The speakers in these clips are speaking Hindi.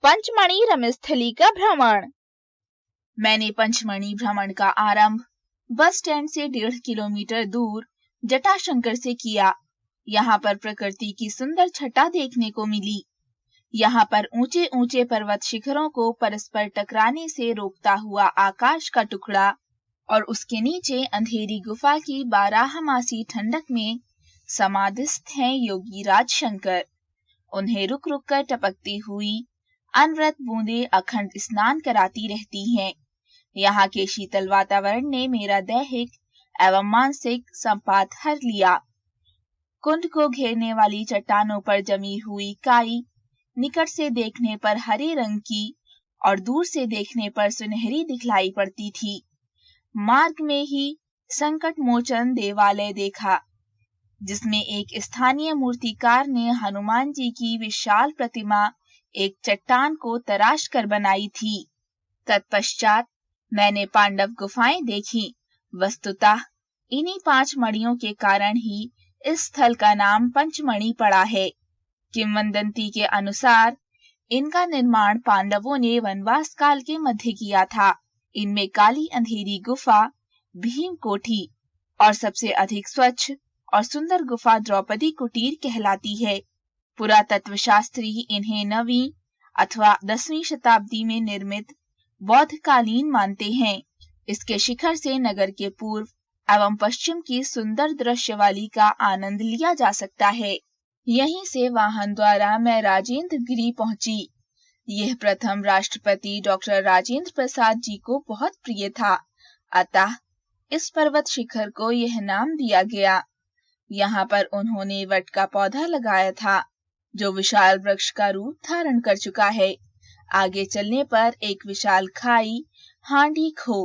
पंचमणि रमस्थली का भ्रमण। मैंने पंचमणि भ्रमण का आरंभ बस स्टैंड से 1.5 किलोमीटर दूर जटाशंकर से किया। यहाँ पर प्रकृति की सुंदर छटा देखने को मिली। यहाँ पर ऊंचे ऊंचे पर्वत शिखरों को परस्पर टकराने से रोकता हुआ आकाश का टुकड़ा और उसके नीचे अंधेरी गुफा की 12मासी ठंडक में समाधिस्थ हैं योगी राज शंकर। उन्हें रुक रुक कर टपकती हुई अनवरत बूंदें अखंड स्नान कराती रहती हैं। यहाँ के शीतल वातावरण ने मेरा दैहिक एवं मानसिक संपात हर लिया। कुंड को घेरने वाली चट्टानों पर जमी हुई काई निकट से देखने पर हरे रंग की और दूर से देखने पर सुनहरी दिखलाई पड़ती थी। मार्ग में ही संकट मोचन देवालय देखा, जिसमें एक स्थानीय मूर्तिकार ने हनुमान जी की विशाल प्रतिमा एक चट्टान को तराश कर बनाई थी। तत्पश्चात मैंने पांडव गुफाएं देखी। वस्तुतः इन्हीं 5 मणियों के कारण ही इस स्थल का नाम पंचमणि पड़ा है। किंवदंती के अनुसार इनका निर्माण पांडवों ने वनवास काल के मध्य किया था। इनमें काली अंधेरी गुफा भीम कोठी और सबसे अधिक स्वच्छ और सुंदर गुफा द्रौपदी कुटीर कहलाती है। पुरातत्व शास्त्री इन्हें 9वीं अथवा 10वीं शताब्दी में निर्मित बौद्धकालीन मानते हैं। इसके शिखर से नगर के पूर्व एवं पश्चिम की सुंदर दृश्यवाली का आनंद लिया जा सकता है। यहीं से वाहन द्वारा मैं राजेंद्र गिरी पहुंची। यह प्रथम राष्ट्रपति डॉक्टर राजेंद्र प्रसाद जी को बहुत प्रिय था, अतः इस पर्वत शिखर को यह नाम दिया गया। यहाँ पर उन्होंने वट का पौधा लगाया था, जो विशाल वृक्ष का रूप धारण कर चुका है। आगे चलने पर एक विशाल खाई हांडी खो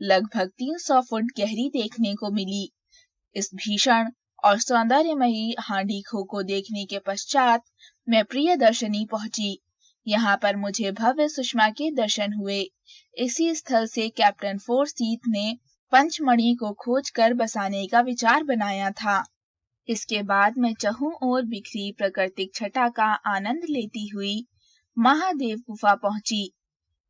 लगभग 300 फुट गहरी देखने को मिली। इस भीषण और सौंदर्यमयी हांडी खो को देखने के पश्चात मैं प्रियदर्शनी पहुंची। यहाँ पर मुझे भव्य सुषमा के दर्शन हुए। इसी स्थल से कैप्टन फोर्सीथ ने पंचमणि को खोजकर बसाने का विचार बनाया था। इसके बाद मैं चहुं ओर बिखरी प्राकृतिक छटा का आनंद लेती हुई महादेव गुफा पहुंची।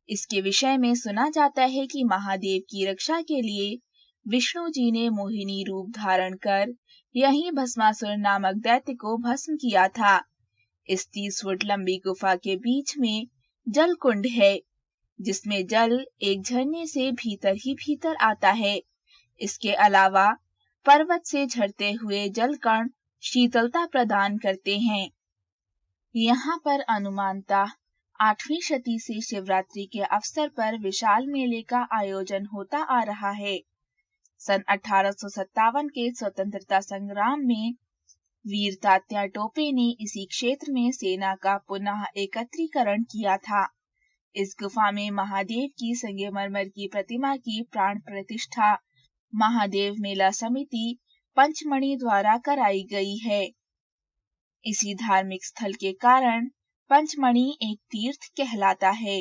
इसके विषय में सुना जाता है कि महादेव की रक्षा के लिए विष्णु जी ने मोहिनी रूप धारण कर यहीं भस्मासुर नामक दैत्य को भस्म किया था। इस 30 फुट लंबी गुफा के बीच में जल कुंड है, जिसमें जल एक झरने से भीतर ही भीतर आता है। इसके अलावा पर्वत से झरते हुए जल कण शीतलता प्रदान करते हैं। यहाँ पर अनुमानतः 8वीं शती से शिवरात्रि के अवसर पर विशाल मेले का आयोजन होता आ रहा है। सन 1857 के स्वतंत्रता संग्राम में वीर तात्या टोपे ने इसी क्षेत्र में सेना का पुनः एकत्रीकरण किया था। इस गुफा में महादेव की संगमरमर की प्रतिमा की प्राण प्रतिष्ठा महादेव मेला समिति पंचमणि द्वारा कराई गई है। इसी धार्मिक स्थल के कारण पंचमणि एक तीर्थ कहलाता है।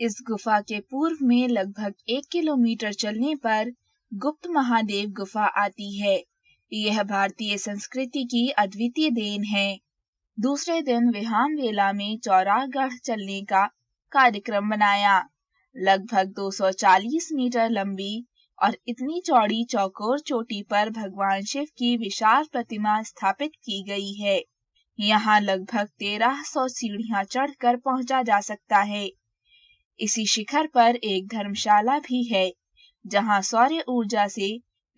इस गुफा के पूर्व में लगभग 1 किलोमीटर चलने पर गुप्त महादेव गुफा आती है। यह भारतीय संस्कृति की अद्वितीय देन है। दूसरे दिन विहाम वेला में चौरागढ़ चलने का कार्यक्रम बनाया। लगभग 240 मीटर लंबी और इतनी चौड़ी चौकोर चोटी पर भगवान शिव की विशाल प्रतिमा स्थापित की गई है। यहाँ लगभग 1300 सीढ़ियां चढ़कर पहुंचा जा सकता है। इसी शिखर पर एक धर्मशाला भी है, जहाँ सौर ऊर्जा से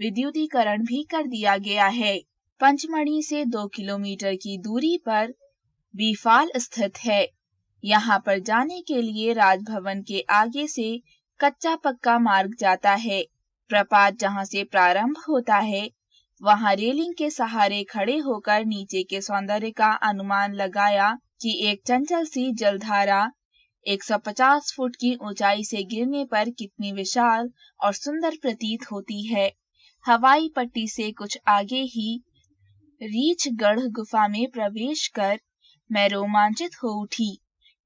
विद्युतीकरण भी कर दिया गया है। पंचमणि से 2 किलोमीटर की दूरी पर बीफाल स्थित है। यहाँ पर जाने के लिए राजभवन के आगे से कच्चा पक्का मार्ग जाता है। प्रपात जहाँ से प्रारंभ होता है, वहाँ रेलिंग के सहारे खड़े होकर नीचे के सौंदर्य का अनुमान लगाया कि एक चंचल सी जलधारा 150 फुट की ऊंचाई से गिरने पर कितनी विशाल और सुंदर प्रतीत होती है। हवाई पट्टी से कुछ आगे ही रीछगढ़ गुफा में प्रवेश कर मैं रोमांचित हो उठी।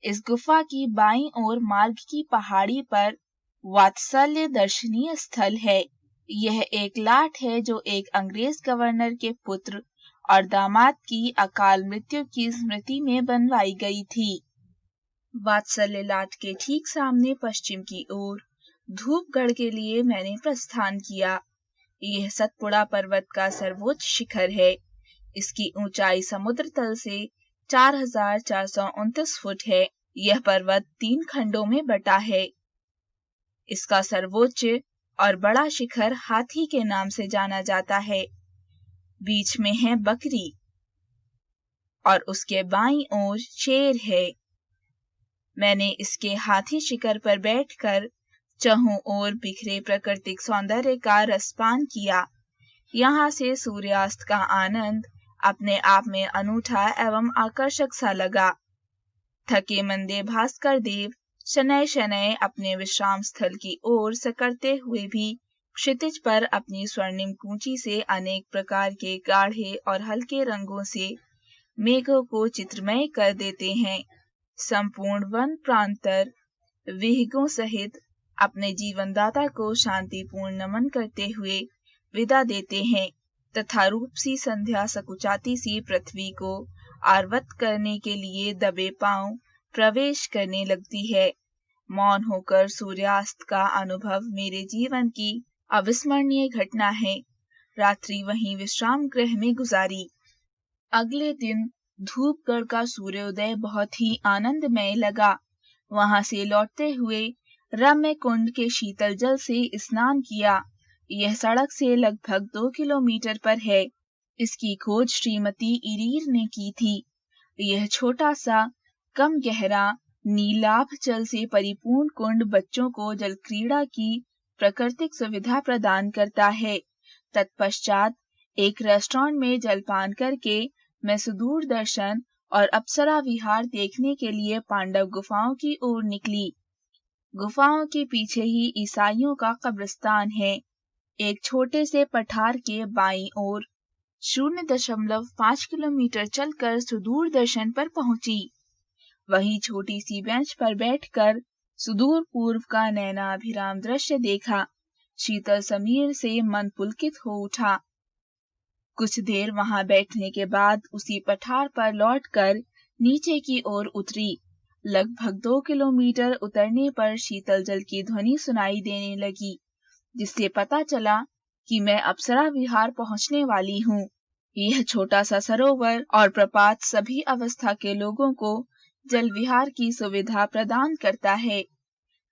इस गुफा की बाईं ओर मार्ग की पहाड़ी पर वात्सल्य दर्शनीय स्थल है। यह एक लाट है जो एक अंग्रेज गवर्नर के पुत्र और दामाद की अकाल मृत्यु की स्मृति में बनवाई गई थी। वात्सल्य लाट के ठीक सामने पश्चिम की ओर धूपगढ़ के लिए मैंने प्रस्थान किया। यह सतपुड़ा पर्वत का सर्वोच्च शिखर है। इसकी ऊंचाई समुद्र तल से 4,429 फुट है। यह पर्वत 3 खंडों में बटा है। इसका सर्वोच्च और बड़ा शिखर हाथी के नाम से जाना जाता है। बीच में है बकरी और उसके बाईं ओर शेर है। मैंने इसके हाथी शिखर पर बैठकर चहुं ओर बिखरे प्राकृतिक सौंदर्य का रसपान किया। यहाँ से सूर्यास्त का आनंद अपने आप में अनूठा एवं आकर्षक सा लगा। थके मंदे भास्कर देव शनैः शनैः अपने विश्राम स्थल की ओर सकरते हुए भी क्षितिज पर अपनी स्वर्णिम कूंची से अनेक प्रकार के गाढ़े और हल्के रंगों से मेघों को चित्रमय कर देते हैं। संपूर्ण वन प्रांतर विहंगों सहित अपने जीवनदाता को शांतिपूर्ण नमन करते हुए विदा देते हैं तथा रूपसी संध्या सकुचाती सी पृथ्वी को आर्वत करने के लिए दबे पांव प्रवेश करने लगती है। मौन होकर सूर्यास्त का अनुभव मेरे जीवन की अविस्मरणीय घटना है। रात्रि वहीं विश्राम गृह में गुजारी। अगले दिन धूपगढ़ का सूर्योदय बहुत ही आनंदमय लगा। वहां से लौटते हुए रम्य कुंड के शीतल जल से स्नान किया। यह सड़क से लगभग 2 किलोमीटर पर है। इसकी खोज श्रीमती इरीर ने की थी। यह छोटा सा कम गहरा नीलाभ जल से परिपूर्ण कुंड बच्चों को जल क्रीड़ा की प्राकृतिक सुविधा प्रदान करता है। तत्पश्चात एक रेस्टोरेंट में जलपान करके मैं सुदूर दर्शन और अप्सरा विहार देखने के लिए पांडव गुफाओं की ओर निकली। गुफाओं के पीछे ही ईसाइयों का कब्रिस्तान है। एक छोटे से पठार के बाईं ओर 0.5 किलोमीटर चलकर सुदूर दर्शन पर पहुंची। वहीं छोटी सी बेंच पर बैठकर सुदूर पूर्व का नैनाभिराम दृश्य देखा। शीतल समीर से मन पुलकित हो उठा। कुछ देर वहां बैठने के बाद उसी पठार पर लौटकर नीचे की ओर उतरी। लगभग 2 किलोमीटर उतरने पर शीतल जल की ध्वनि सुनाई देने लगी, जिससे पता चला कि मैं अप्सरा विहार पहुंचने वाली हूँ। यह छोटा सा सरोवर और प्रपात सभी अवस्था के लोगों को जल विहार की सुविधा प्रदान करता है।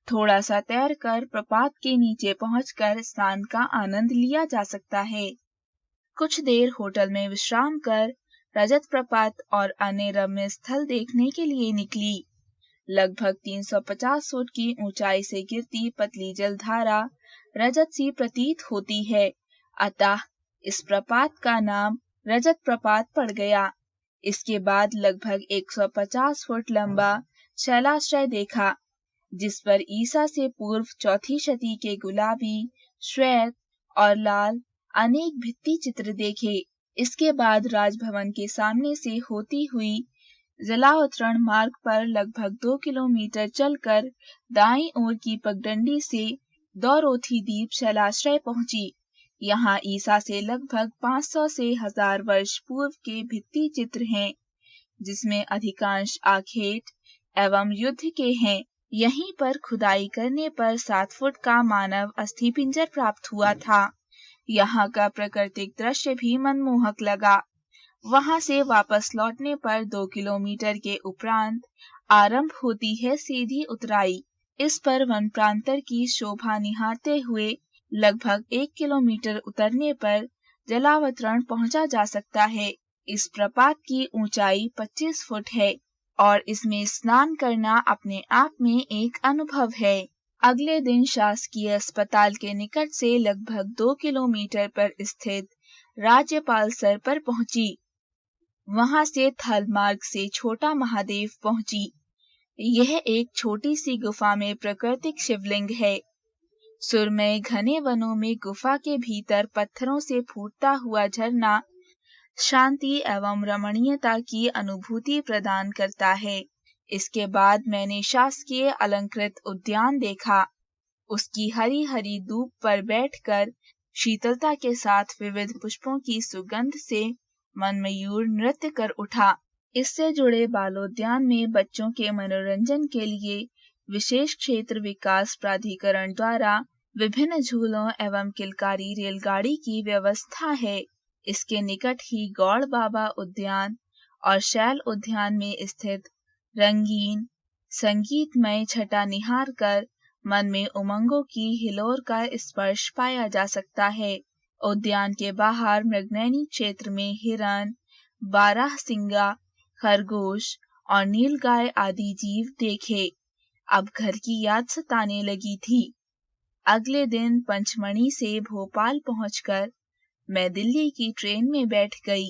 थोड़ा सा तैरकर प्रपात के नीचे पहुंचकर स्नान का आनंद लिया जा सकता है। कुछ देर होटल में विश्राम कर रजत प्रपात और अन्य रम्य स्थल देखने के लिए निकली। लगभग 350 फुट की ऊंचाई से गिरती पतली जलधारा रजत सी प्रतीत होती है, अतः इस प्रपात का नाम रजत प्रपात पड़ गया। इसके बाद लगभग 150 फुट लंबा शैलाश्रय देखा, जिस पर ईसा से पूर्व 4वीं शती के गुलाबी, श्वेत और लाल अनेक भित्ति चित्र देखे। इसके बाद राजभवन के सामने से होती हुई जलावतरण मार्ग पर लगभग 2 किलोमीटर चलकर दाईं ओर की पगडंडी से दौरोथी द्वीप शैलाश्रय पहुंची। यहाँ ईसा से लगभग 500 से 1000 वर्ष पूर्व के भित्ति चित्र हैं, जिसमें अधिकांश आखेट एवं युद्ध के हैं। यहीं पर खुदाई करने पर 7 फुट का मानव अस्थिपिंजर प्राप्त हुआ था। यहाँ का प्राकृतिक दृश्य भी मनमोहक लगा। वहां से वापस लौटने पर 2 किलोमीटर के उपरांत आरंभ होती है सीधी उतराई। इस पर वन प्रांतर की शोभा निहारते हुए लगभग 1 किलोमीटर उतरने पर जलावतरण पहुंचा जा सकता है। इस प्रपात की ऊंचाई 25 फुट है और इसमें स्नान करना अपने आप में एक अनुभव है। अगले दिन शासकीय अस्पताल के निकट से लगभग 2 किलोमीटर पर स्थित राज्यपाल सर पर पहुंची। वहां से थल मार्ग से छोटा महादेव पहुंची। यह एक छोटी सी गुफा में प्राकृतिक शिवलिंग है। सुरमय घने वनों में गुफा के भीतर पत्थरों से फूटता हुआ झरना शांति एवं रमणीयता की अनुभूति प्रदान करता है। इसके बाद मैंने शासकीय अलंकृत उद्यान देखा। उसकी हरी हरी दूब पर बैठकर शीतलता के साथ विविध पुष्पों की सुगंध से मन मयूर नृत्य कर उठा। इससे जुड़े बालोद्यान में बच्चों के मनोरंजन के लिए विशेष क्षेत्र विकास प्राधिकरण द्वारा विभिन्न झूलों एवं किलकारी रेलगाड़ी की व्यवस्था है। इसके निकट ही गौड़ बाबा उद्यान और शैल उद्यान में स्थित रंगीन संगीतमय छटा निहार कर मन में उमंगों की हिलोर का स्पर्श पाया जा सकता है। उद्यान के बाहर मृगनयनी क्षेत्र में हिरण, बारहसिंगा, खरगोश और नीलगाय आदि जीव देखे। अब घर की याद सताने लगी थी। अगले दिन पंचमढ़ी से भोपाल पहुंचकर मैं दिल्ली की ट्रेन में बैठ गई।